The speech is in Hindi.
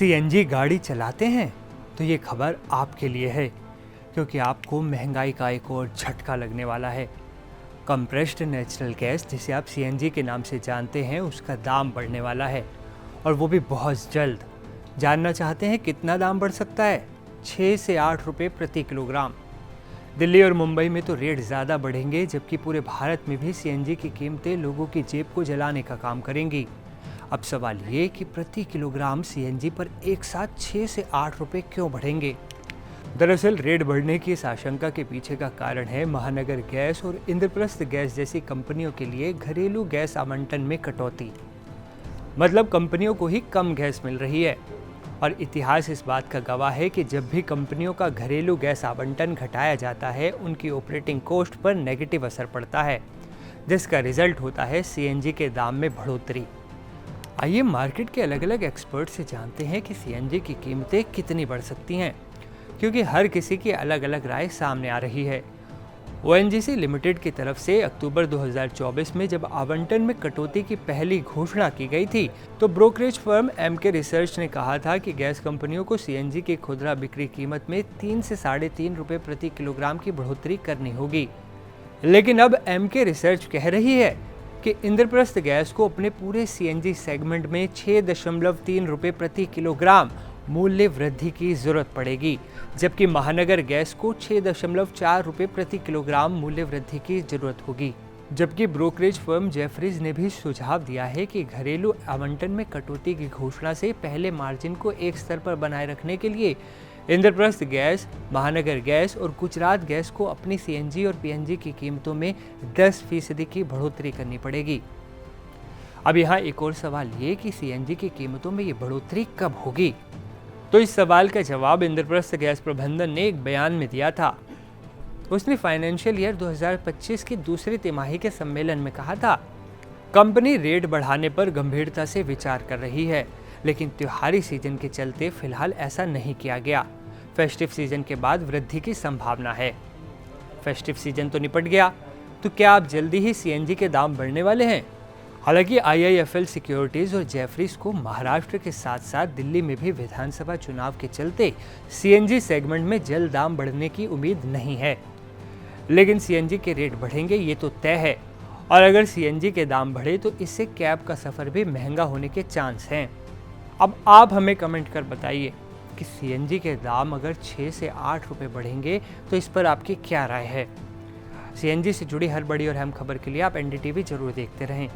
सीएनजी गाड़ी चलाते हैं तो ये खबर आपके लिए है, क्योंकि आपको महंगाई का एक और झटका लगने वाला है। कंप्रेस्ड नेचुरल गैस, जिसे आप सीएनजी के नाम से जानते हैं, उसका दाम बढ़ने वाला है, और वो भी बहुत जल्द। जानना चाहते हैं कितना दाम बढ़ सकता है? 6 से 8 रुपये प्रति किलोग्राम। दिल्ली और मुंबई में तो रेट ज़्यादा बढ़ेंगे, जबकि पूरे भारत में भी सीएनजी की कीमतें लोगों की जेब को जलाने का काम करेंगी। अब सवाल ये कि प्रति किलोग्राम सीएनजी पर एक साथ 6 से 8 रुपये क्यों बढ़ेंगे? दरअसल रेट बढ़ने की इस आशंका के पीछे का कारण है महानगर गैस और इंद्रप्रस्थ गैस जैसी कंपनियों के लिए घरेलू गैस आवंटन में कटौती। मतलब कंपनियों को ही कम गैस मिल रही है, और इतिहास इस बात का गवाह है कि जब भी कंपनियों का घरेलू गैस आवंटन घटाया जाता है, उनकी ऑपरेटिंग कॉस्ट पर नेगेटिव असर पड़ता है, जिसका रिजल्ट होता है सीएनजी के दाम में बढ़ोतरी। आइए मार्केट के अलग अलग एक्सपर्ट से जानते हैं कि सीएनजी की कीमतें कितनी बढ़ सकती हैं, क्योंकि हर किसी की अलग अलग राय सामने आ रही है। ओएनजीसी लिमिटेड की तरफ से अक्टूबर 2024 में जब आवंटन में कटौती की पहली घोषणा की गई थी, तो ब्रोकरेज फर्म एमके रिसर्च ने कहा था कि गैस कंपनियों को सीएनजी की खुदरा बिक्री कीमत में 3 से 3.5 रुपये प्रति किलोग्राम की बढ़ोतरी करनी होगी। लेकिन अब एमके रिसर्च कह रही है कि इंद्रप्रस्थ गैस को अपने पूरे सीएनजी सेगमेंट में 6.3 रुपये प्रति किलोग्राम मूल्य वृद्धि की जरूरत पड़ेगी, जबकि महानगर गैस को 6.4 रुपये प्रति किलोग्राम मूल्य वृद्धि की जरूरत होगी। जबकि ब्रोकरेज फर्म जेफरीज ने भी सुझाव दिया है कि घरेलू आवंटन में कटौती की घोषणा से पहले मार्जिन को एक स्तर पर बनाए रखने के लिए इंद्रप्रस्थ गैस, महानगर गैस और गुजरात गैस को अपनी सीएनजी और पीएनजी की कीमतों में 10% की बढ़ोतरी करनी पड़ेगी। अब यहाँ एक और सवाल ये कि सीएनजी की कीमतों में ये बढ़ोतरी कब होगी? तो इस सवाल का जवाब इंद्रप्रस्थ गैस प्रबंधन ने एक बयान में दिया था। उसने फाइनेंशियल ईयर 2025 की दूसरी तिमाही के सम्मेलन में कहा था, कंपनी रेट बढ़ाने पर गंभीरता से विचार कर रही है, लेकिन त्योहारी सीजन के चलते फिलहाल ऐसा नहीं किया गया। फेस्टिव सीजन के बाद वृद्धि की संभावना है। फेस्टिव सीजन तो निपट गया, तो क्या आप जल्दी ही सीएनजी के दाम बढ़ने वाले हैं? हालांकि आईआईएफएल सिक्योरिटीज और जेफरीज को महाराष्ट्र के साथ साथ दिल्ली में भी विधानसभा चुनाव के चलते सीएनजी सेगमेंट में जल्द दाम बढ़ने की उम्मीद नहीं है। लेकिन सीएनजी के रेट बढ़ेंगे, ये तो तय है, और अगर सीएनजी के दाम बढ़े तो इससे कैब का सफ़र भी महंगा होने के चांस हैं। अब आप हमें कमेंट कर बताइए कि सीएनजी के दाम अगर 6 से 8 रुपये बढ़ेंगे तो इस पर आपकी क्या राय है? सीएनजी से जुड़ी हर बड़ी और अहम खबर के लिए आप एनडीटीवी जरूर देखते रहें।